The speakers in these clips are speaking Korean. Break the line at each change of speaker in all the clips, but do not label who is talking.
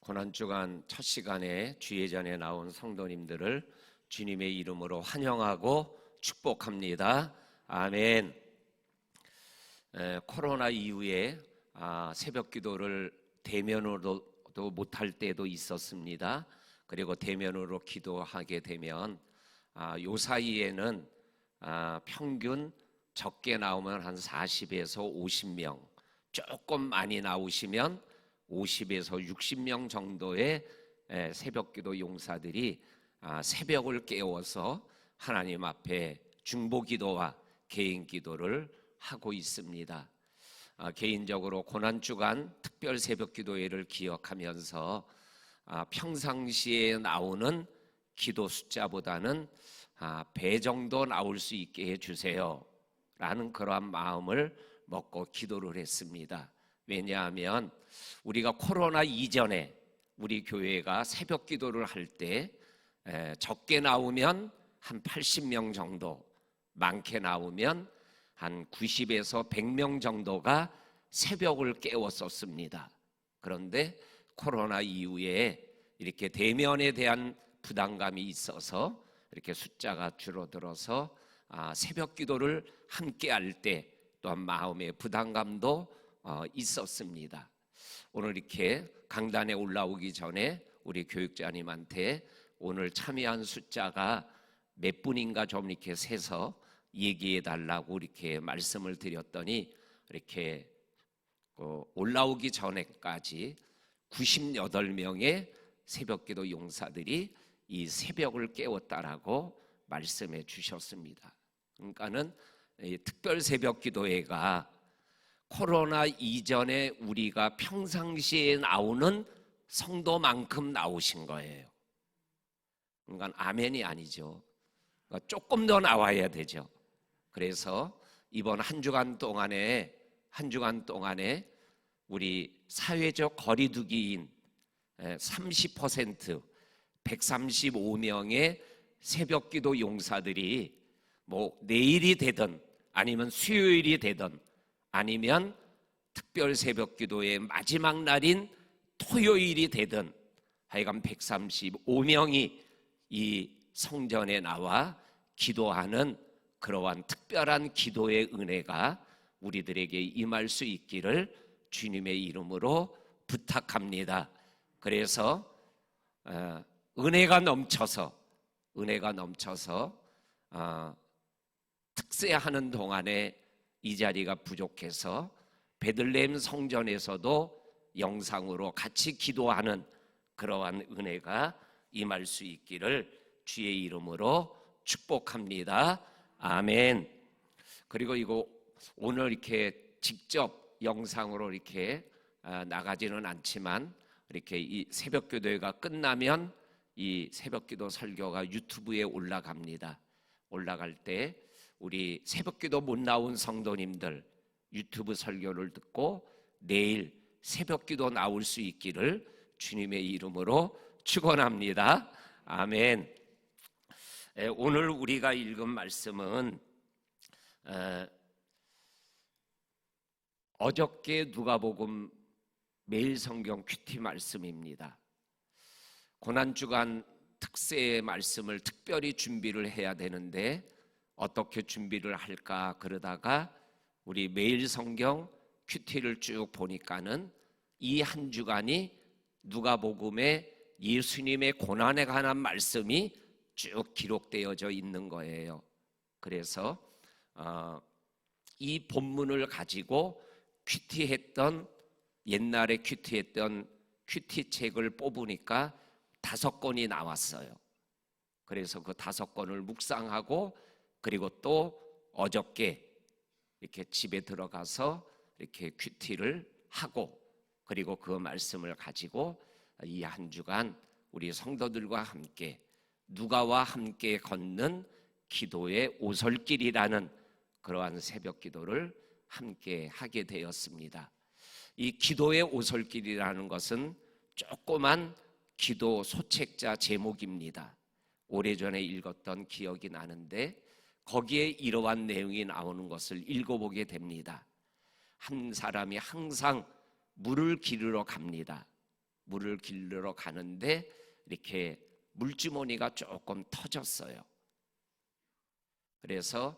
고난주간 첫 시간에 주예전에 나온 성도님들을 주님의 이름으로 환영하고 축복합니다. 아멘. 코로나 이후에 새벽 기도를 대면으로도 못할 때도 있었습니다. 그리고 대면으로 기도하게 되면 요 사이에는 평균 적게 나오면 한 40에서 50명, 조금 많이 나오시면 50에서 60명 정도의 새벽기도 용사들이 새벽을 깨워서 하나님 앞에 중보기도와 개인기도를 하고 있습니다. 개인적으로 고난주간 특별 새벽기도회를 기억하면서 평상시에 나오는 기도 숫자보다는 배 정도 나올 수 있게 해주세요 라는 그러한 마음을 먹고 기도를 했습니다. 왜냐하면 우리가 코로나 이전에 우리 교회가 새벽 기도를 할 때 적게 나오면 한 80명 정도, 많게 나오면 한 90에서 100명 정도가 새벽을 깨웠었습니다. 그런데 코로나 이후에 이렇게 대면에 대한 부담감이 있어서 이렇게 숫자가 줄어들어서 새벽 기도를 함께 할 때 또한 마음의 부담감도 있었습니다. 오늘 이렇게 강단에 올라오기 전에 우리 교육자님한테 오늘 참여한 숫자가 몇 분인가 좀 이렇게 세서 얘기해 달라고 이렇게 말씀을 드렸더니 이렇게 올라오기 전에까지 98명의 새벽기도 용사들이 이 새벽을 깨웠다라고 말씀해 주셨습니다. 그러니까는 특별 새벽기도회가 코로나 이전에 우리가 평상시에 나오는 성도만큼 나오신 거예요. 그러니까 아멘이 아니죠. 그러니까 조금 더 나와야 되죠. 그래서 이번 한 주간 동안에 우리 사회적 거리두기인 30% 135명의 새벽기도 용사들이 뭐 내일이 되든 아니면 수요일이 되든 아니면 특별 새벽기도의 마지막 날인 토요일이 되든 하여간 135명이 이 성전에 나와 기도하는 그러한 특별한 기도의 은혜가 우리들에게 임할 수 있기를 주님의 이름으로 부탁합니다. 그래서 은혜가 넘쳐서 특세하는 동안에 이 자리가 부족해서 베들레헴 성전에서도 영상으로 같이 기도하는 그러한 은혜가 임할 수 있기를 주의 이름으로 축복합니다. 아멘. 그리고 이거 오늘 이렇게 직접 영상으로 이렇게 나가지는 않지만 이렇게 이 새벽기도회가 끝나면 이 새벽기도 설교가 유튜브에 올라갑니다. 올라갈 때 우리 새벽기도 못 나온 성도님들 유튜브 설교를 듣고 내일 새벽기도 나올 수 있기를 주님의 이름으로 축원합니다. 아멘. 오늘 우리가 읽은 말씀은 어저께 누가복음 매일 성경 큐티 말씀입니다. 고난주간 특세의 말씀을 특별히 준비를 해야 되는데 어떻게 준비를 할까 그러다가 우리 매일 성경 큐티를 쭉 보니까는 이 한 주간이 누가복음에 예수님의 고난에 관한 말씀이 쭉 기록되어져 있는 거예요. 그래서 이 본문을 가지고 옛날에 큐티했던 큐티책을 뽑으니까 5권이 나왔어요. 그래서 그 5권을 묵상하고 그리고 또 어저께 이렇게 집에 들어가서 이렇게 큐티를 하고 그리고 그 말씀을 가지고 이 한 주간 우리 성도들과 함께 누가와 함께 걷는 기도의 오솔길이라는 그러한 새벽 기도를 함께 하게 되었습니다. 이 기도의 오솔길이라는 것은 조그만 기도 소책자 제목입니다. 오래전에 읽었던 기억이 나는데 거기에 이러한 내용이 나오는 것을 읽어보게 됩니다. 한 사람이 항상 물을 기르러 갑니다. 물을 길러 가는데 이렇게 물주머니가 조금 터졌어요. 그래서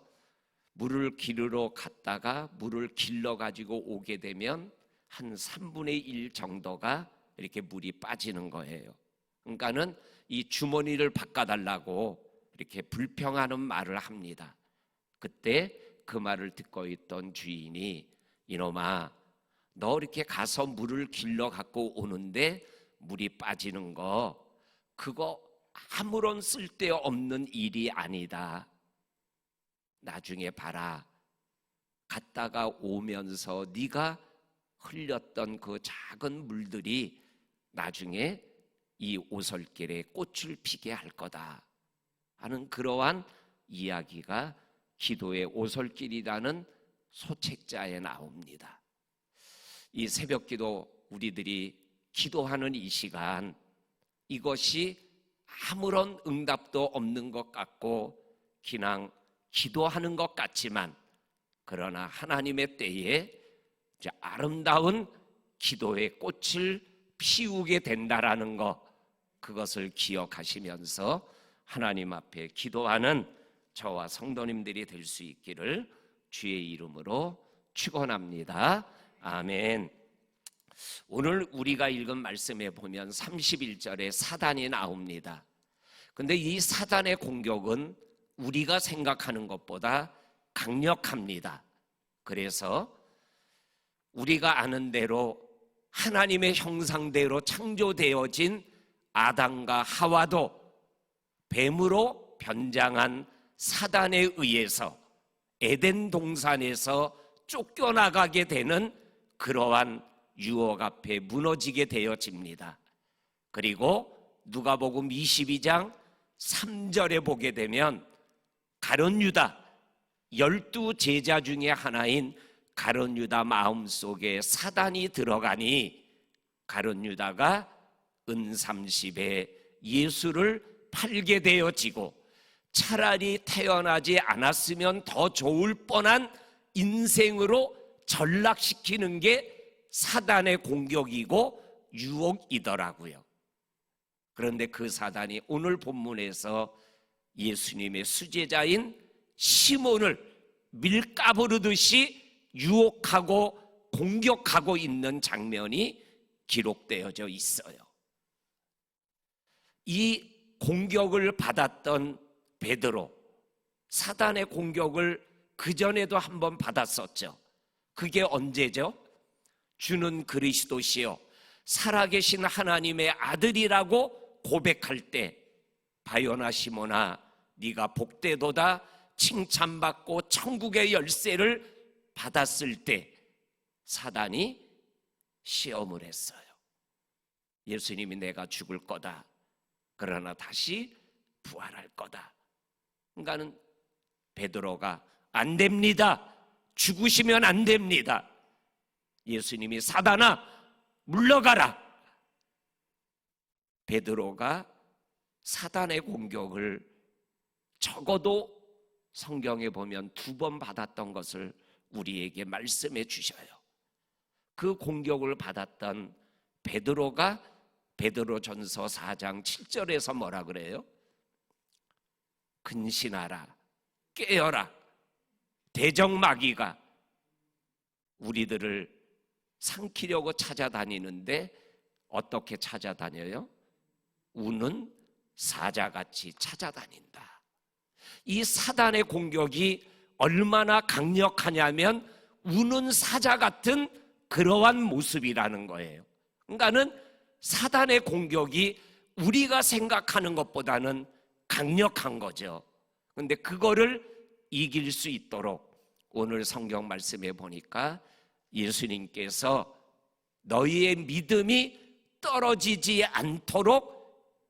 물을 기르러 갔다가 물을 길러 가지고 오게 되면 한 3분의 1 정도가 이렇게 물이 빠지는 거예요. 그러니까는 이 주머니를 바꿔달라고 이렇게 불평하는 말을 합니다. 그때 그 말을 듣고 있던 주인이, 이놈아, 너 이렇게 가서 물을 길러 갖고 오는데 물이 빠지는 거, 그거 아무런 쓸데없는 일이 아니다. 나중에 봐라. 갔다가 오면서 네가 흘렸던 그 작은 물들이 나중에 이 오솔길에 꽃을 피게 할 거다 하는 그러한 이야기가 기도의 오솔길이라는 소책자에 나옵니다. 이 새벽기도 우리들이 기도하는 이 시간, 이것이 아무런 응답도 없는 것 같고 그냥 기도하는 것 같지만, 그러나 하나님의 때에 아름다운 기도의 꽃을 피우게 된다라는 것, 그것을 기억하시면서 하나님 앞에 기도하는 저와 성도님들이 될 수 있기를 주의 이름으로 축원합니다. 아멘. 오늘 우리가 읽은 말씀에 보면 31절에 사단이 나옵니다. 근데 이 사단의 공격은 우리가 생각하는 것보다 강력합니다. 그래서 우리가 아는 대로 하나님의 형상대로 창조되어진 아담과 하와도 뱀으로 변장한 사단에 의해서 에덴 동산에서 쫓겨나가게 되는 그러한 유혹 앞에 무너지게 되어집니다. 그리고 누가복음 22장 3절에 보게 되면 가룟 유다, 12 제자 중에 하나인 가룟 유다 마음속에 사단이 들어가니 가룟 유다가 은 30에 예수를 팔게 되어지고, 차라리 태어나지 않았으면 더 좋을 뻔한 인생으로 전락시키는 게 사단의 공격이고 유혹이더라고요. 그런데 그 사단이 오늘 본문에서 예수님의 수제자인 시몬을 밀가부르듯이 유혹하고 공격하고 있는 장면이 기록되어져 있어요. 이 공격을 받았던 베드로, 사단의 공격을 그전에도 한번 받았었죠. 그게 언제죠? 주는 그리스도시요 살아계신 하나님의 아들이라고 고백할 때, 바요나 시몬아 네가 복되도다 칭찬받고 천국의 열쇠를 받았을 때 사단이 시험을 했어요. 예수님이 내가 죽을 거다, 그러나 다시 부활할 거다. 그러니까는 베드로가 안 됩니다, 죽으시면 안 됩니다. 예수님이 사단아 물러가라. 베드로가 사단의 공격을 적어도 성경에 보면 2번 받았던 것을 우리에게 말씀해 주셔요. 그 공격을 받았던 베드로가 베드로전서 4장 7절에서 뭐라 그래요? 근신하라, 깨어라. 대적마귀가 우리들을 삼키려고 찾아다니는데 어떻게 찾아다녀요? 우는 사자같이 찾아다닌다. 이 사단의 공격이 얼마나 강력하냐면 우는 사자 같은 그러한 모습이라는 거예요. 그러니까는 사단의 공격이 우리가 생각하는 것보다는 강력한 거죠. 그런데 그거를 이길 수 있도록 오늘 성경 말씀에 보니까 예수님께서 너희의 믿음이 떨어지지 않도록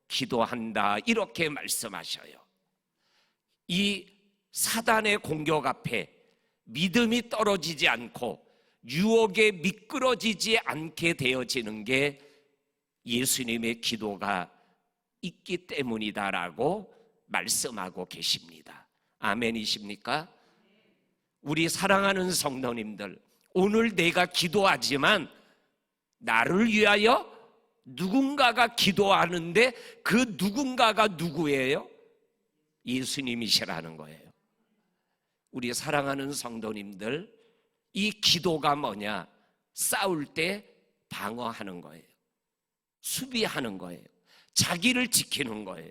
기도한다, 이렇게 말씀하셔요. 이 사단의 공격 앞에 믿음이 떨어지지 않고 유혹에 미끄러지지 않게 되어지는 게 예수님의 기도가 있기 때문이다라고 말씀하고 계십니다. 아멘이십니까? 우리 사랑하는 성도님들, 오늘 내가 기도하지만 나를 위하여 누군가가 기도하는데 그 누군가가 누구예요? 예수님이시라는 거예요. 우리 사랑하는 성도님들, 이 기도가 뭐냐? 싸울 때 방어하는 거예요. 수비하는 거예요. 자기를 지키는 거예요.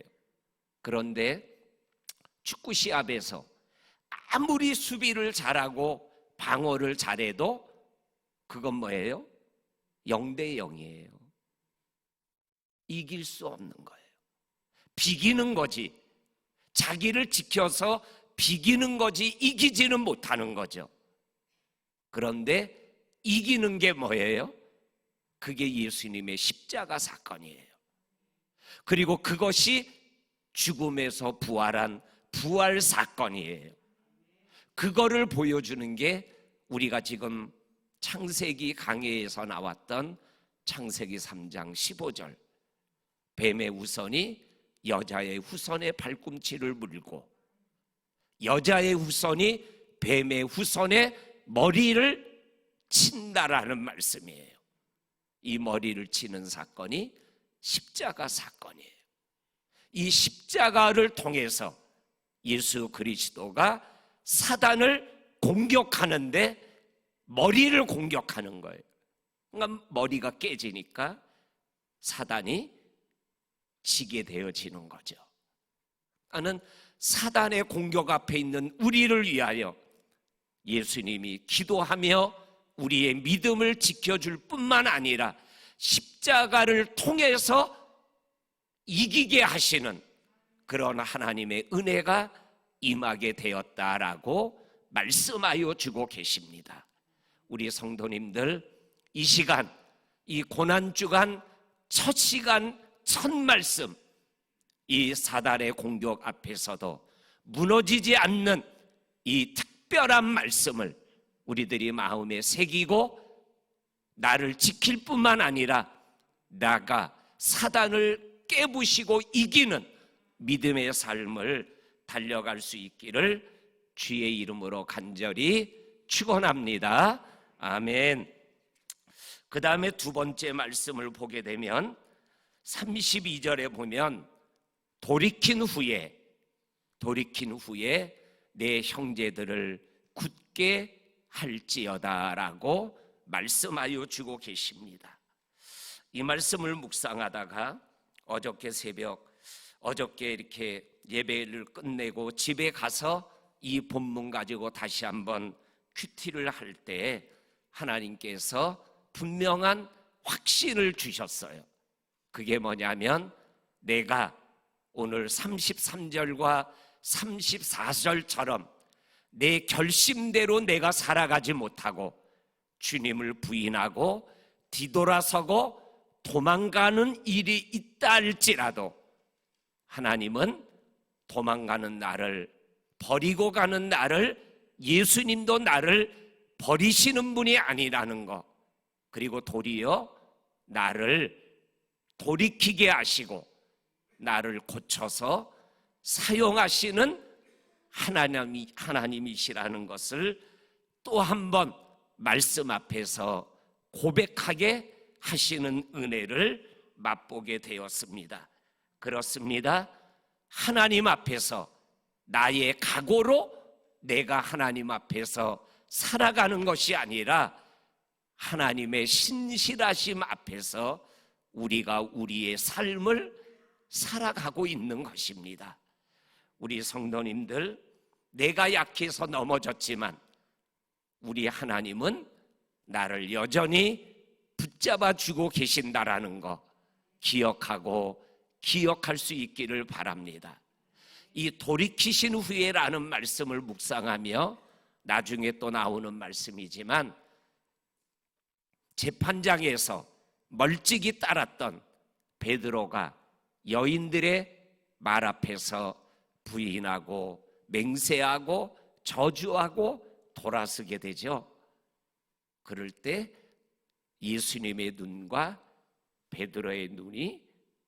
그런데 축구 시합에서 아무리 수비를 잘하고 방어를 잘해도 그건 뭐예요? 0대 0이에요. 이길 수 없는 거예요. 비기는 거지. 자기를 지켜서 비기는 거지 이기지는 못하는 거죠. 그런데 이기는 게 뭐예요? 그게 예수님의 십자가 사건이에요. 그리고 그것이 죽음에서 부활한 부활 사건이에요. 그거를 보여주는 게 우리가 지금 창세기 강해에서 나왔던 창세기 3장 15절, 뱀의 후손이 여자의 후손의 발꿈치를 물고 여자의 후손이 뱀의 후손의 머리를 친다라는 말씀이에요. 이 머리를 치는 사건이 십자가 사건이에요. 이 십자가를 통해서 예수 그리스도가 사단을 공격하는데 머리를 공격하는 거예요. 그러니까 머리가 깨지니까 사단이 지게 되어지는 거죠. 나는 사단의 공격 앞에 있는 우리를 위하여 예수님이 기도하며 우리의 믿음을 지켜줄 뿐만 아니라 십자가를 통해서 이기게 하시는 그런 하나님의 은혜가 임하게 되었다라고 말씀하여 주고 계십니다. 우리 성도님들, 이 시간, 이 고난주간 첫 시간 첫 말씀, 이 사단의 공격 앞에서도 무너지지 않는 이 특별한 말씀을 우리들이 마음에 새기고 나를 지킬 뿐만 아니라 나가 사단을 깨부시고 이기는 믿음의 삶을 달려갈 수 있기를 주의 이름으로 간절히 축원합니다. 아멘. 그 다음에 두 번째 말씀을 보게 되면 32절에 보면 돌이킨 후에 내 형제들을 굳게 할지어다라고 말씀하여 주고 계십니다. 이 말씀을 묵상하다가 어저께 이렇게 예배를 끝내고 집에 가서 이 본문 가지고 다시 한번 큐티를 할 때 하나님께서 분명한 확신을 주셨어요. 그게 뭐냐면 내가 오늘 33절과 34절처럼 내 결심대로 내가 살아가지 못하고 주님을 부인하고 뒤돌아서고 도망가는 일이 있다 할지라도 하나님은 도망가는 나를, 버리고 가는 나를, 예수님도 나를 버리시는 분이 아니라는 것, 그리고 도리어 나를 돌이키게 하시고 나를 고쳐서 사용하시는 하나님이시라는 것을 또 한 번 말씀 앞에서 고백하게 하시는 은혜를 맛보게 되었습니다. 그렇습니다. 하나님 앞에서 나의 각오로 내가 하나님 앞에서 살아가는 것이 아니라 하나님의 신실하심 앞에서 우리가 우리의 삶을 살아가고 있는 것입니다. 우리 성도님들, 내가 약해서 넘어졌지만 우리 하나님은 나를 여전히 붙잡아 주고 계신다라는 거 기억하고 기억할 수 있기를 바랍니다. 이 돌이키신 후에라는 말씀을 묵상하며 나중에 또 나오는 말씀이지만 재판장에서 멀찍이 따랐던 베드로가 여인들의 말 앞에서 부인하고 맹세하고 저주하고 돌아서게 되죠. 그럴 때 예수님의 눈과 베드로의 눈이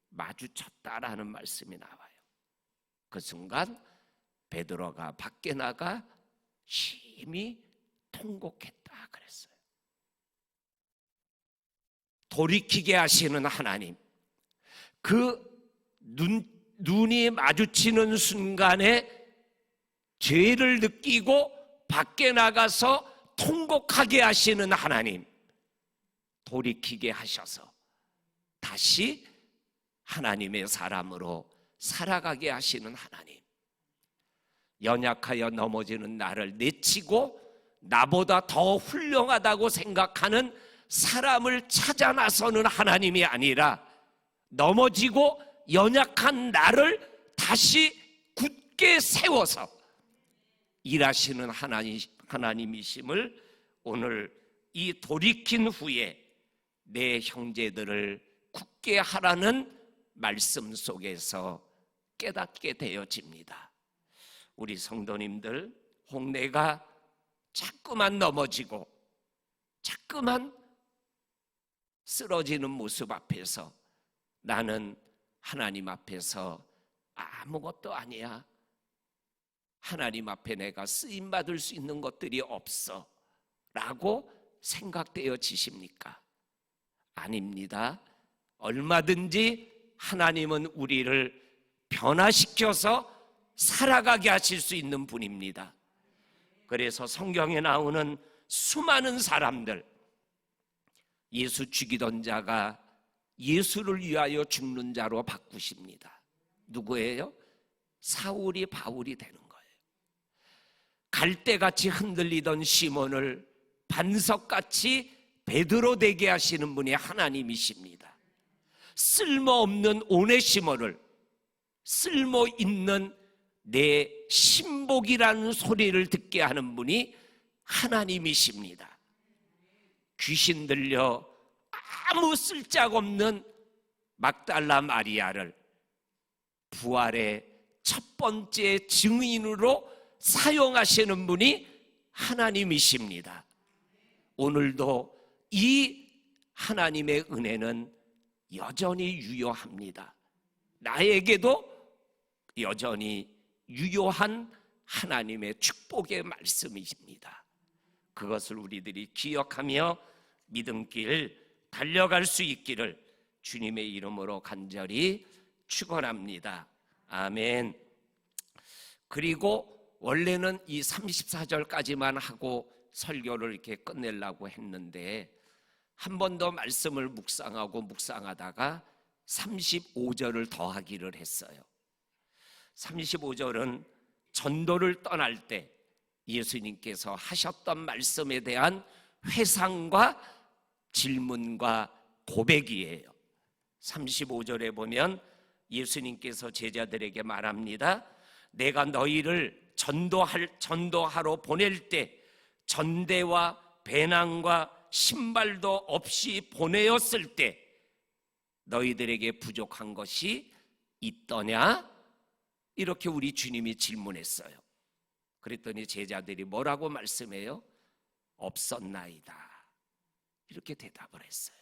마주쳤다라는 말씀이 나와요. 그 순간 베드로가 밖에 나가 심히 통곡했다 그랬어요. 돌이키게 하시는 하나님, 그 눈이 마주치는 순간에 죄를 느끼고 밖에 나가서 통곡하게 하시는 하나님, 돌이키게 하셔서 다시 하나님의 사람으로 살아가게 하시는 하나님, 연약하여 넘어지는 나를 내치고 나보다 더 훌륭하다고 생각하는 사람을 찾아 나서는 하나님이 아니라 넘어지고 연약한 나를 다시 굳게 세워서 일하시는 하나님이심을 오늘 이 돌이킨 후에 내 형제들을 굳게 하라는 말씀 속에서 깨닫게 되어집니다. 우리 성도님들, 홍래가 자꾸만 넘어지고 자꾸만 쓰러지는 모습 앞에서 나는 하나님 앞에서 아무것도 아니야, 하나님 앞에 내가 쓰임받을 수 있는 것들이 없어 라고 생각되어지십니까? 아닙니다. 얼마든지 하나님은 우리를 변화시켜서 살아가게 하실 수 있는 분입니다. 그래서 성경에 나오는 수많은 사람들, 예수 죽이던 자가 예수를 위하여 죽는 자로 바꾸십니다. 누구예요? 사울이 바울이 되는 거예요. 갈대같이 흔들리던 시몬을 반석같이 베드로 되게 하시는 분이 하나님이십니다. 쓸모없는 오네시모를 쓸모있는 내 신복이라는 소리를 듣게 하는 분이 하나님이십니다. 귀신 들려 아무 쓸데없는 막달라 마리아를 부활의 첫 번째 증인으로 사용하시는 분이 하나님이십니다. 오늘도 이 하나님의 은혜는 여전히 유효합니다. 나에게도 여전히 유효한 하나님의 축복의 말씀이십니다. 그것을 우리들이 기억하며 믿음길 달려갈 수 있기를 주님의 이름으로 간절히 축원합니다. 아멘. 그리고 원래는 이 34절까지만 하고 설교를 이렇게 끝내려고 했는데 한 번 더 말씀을 묵상하다가 35절을 더하기를 했어요. 35절은 전도를 떠날 때 예수님께서 하셨던 말씀에 대한 회상과 질문과 고백이에요. 35절에 보면 예수님께서 제자들에게 말합니다. 내가 너희를 전도하러 보낼 때 전대와 배낭과 신발도 없이 보내었을 때 너희들에게 부족한 것이 있더냐? 이렇게 우리 주님이 질문했어요. 그랬더니 제자들이 뭐라고 말씀해요? 없었나이다. 이렇게 대답을 했어요.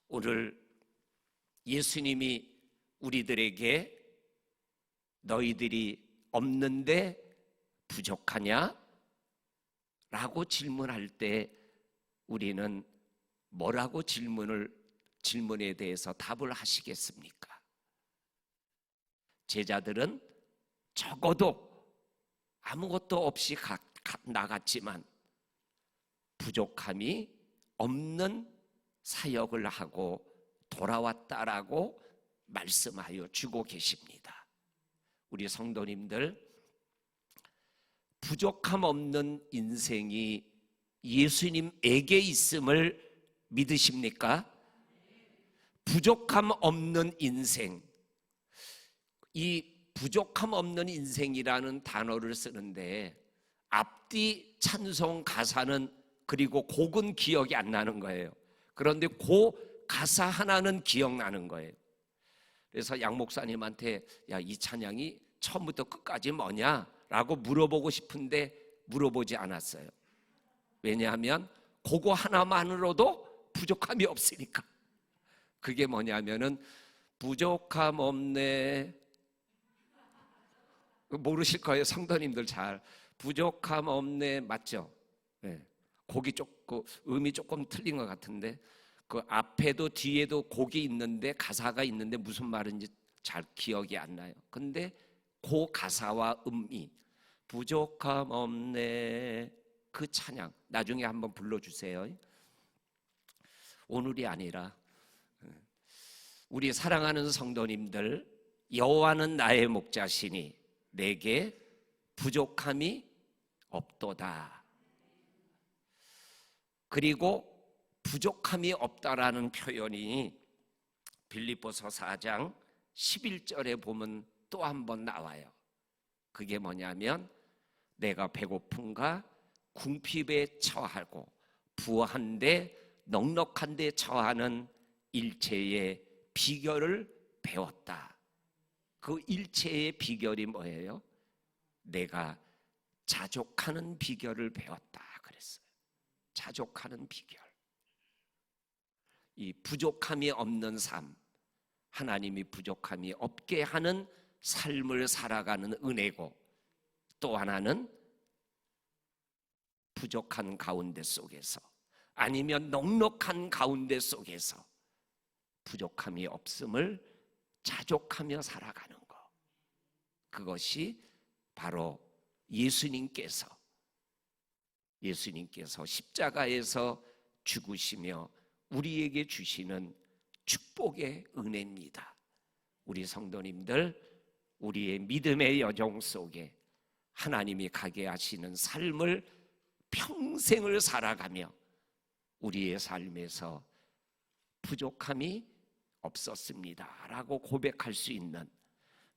오늘 예수님이 우리들에게 너희들이 없는데 부족하냐? 라고 질문할 때 우리는 뭐라고 질문에 대해서 답을 하시겠습니까? 제자들은 적어도 아무것도 없이 나갔지만 부족함이 없는 사역을 하고 돌아왔다라고 말씀하여 주고 계십니다. 우리 성도님들, 부족함 없는 인생이 예수님에게 있음을 믿으십니까? 부족함 없는 인생, 이 부족함 없는 인생이라는 단어를 쓰는데 앞뒤 찬송 가사는 그리고 곡은 기억이 안 나는 거예요. 그런데 그 가사 하나는 기억나는 거예요. 그래서 양 목사님한테 야, 이 찬양이 처음부터 끝까지 뭐냐? 라고 물어보고 싶은데 물어보지 않았어요. 왜냐하면 그거 하나만으로도 부족함이 없으니까. 그게 뭐냐면은 부족함 없네. 모르실 거예요, 성도님들 잘. 부족함 없네 맞죠? 네. 곡이 조금 음이 조금 틀린 것 같은데 그 앞에도 뒤에도 곡이 있는데 가사가 있는데 무슨 말인지 잘 기억이 안 나요. 근데 그 가사와 음이 부족함 없네, 그 찬양 나중에 한번 불러주세요. 오늘이 아니라 우리 사랑하는 성도님들, 여호와는 나의 목자시니 내게 부족함이 없도다. 그리고 부족함이 없다라는 표현이 빌립보서 4장 11절에 보면 또 한 번 나와요. 그게 뭐냐면 내가 배고픔과 궁핍에 처하고 부한데 넉넉한데 처하는 일체의 비결을 배웠다. 그 일체의 비결이 뭐예요? 내가 자족하는 비결을 배웠다 그랬어요. 자족하는 비결. 이 부족함이 없는 삶, 하나님이 부족함이 없게 하는 삶을 살아가는 은혜고, 또 하나는 부족한 가운데 속에서 아니면 넉넉한 가운데 속에서 부족함이 없음을 자족하며 살아가는 것. 그것이 바로 예수님께서 십자가에서 죽으시며 우리에게 주시는 축복의 은혜입니다. 우리 성도님들, 우리의 믿음의 여정 속에 하나님이 가게 하시는 삶을 평생을 살아가며 우리의 삶에서 부족함이 없었습니다 라고 고백할 수 있는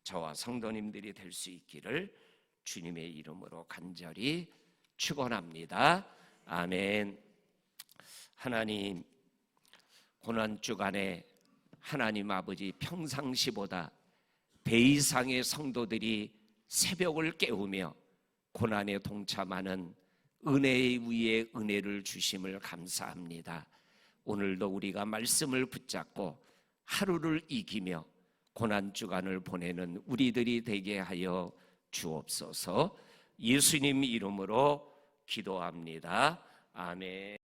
저와 성도님들이 될 수 있기를 주님의 이름으로 간절히 축원합니다. 아멘. 하나님, 고난주간에 하나님 아버지 평상시보다 배 이상의 성도들이 새벽을 깨우며 고난에 동참하는 은혜 위에 은혜를 주심을 감사합니다. 오늘도 우리가 말씀을 붙잡고 하루를 이기며 고난주간을 보내는 우리들이 되게 하여 주옵소서. 예수님 이름으로 기도합니다. 아멘.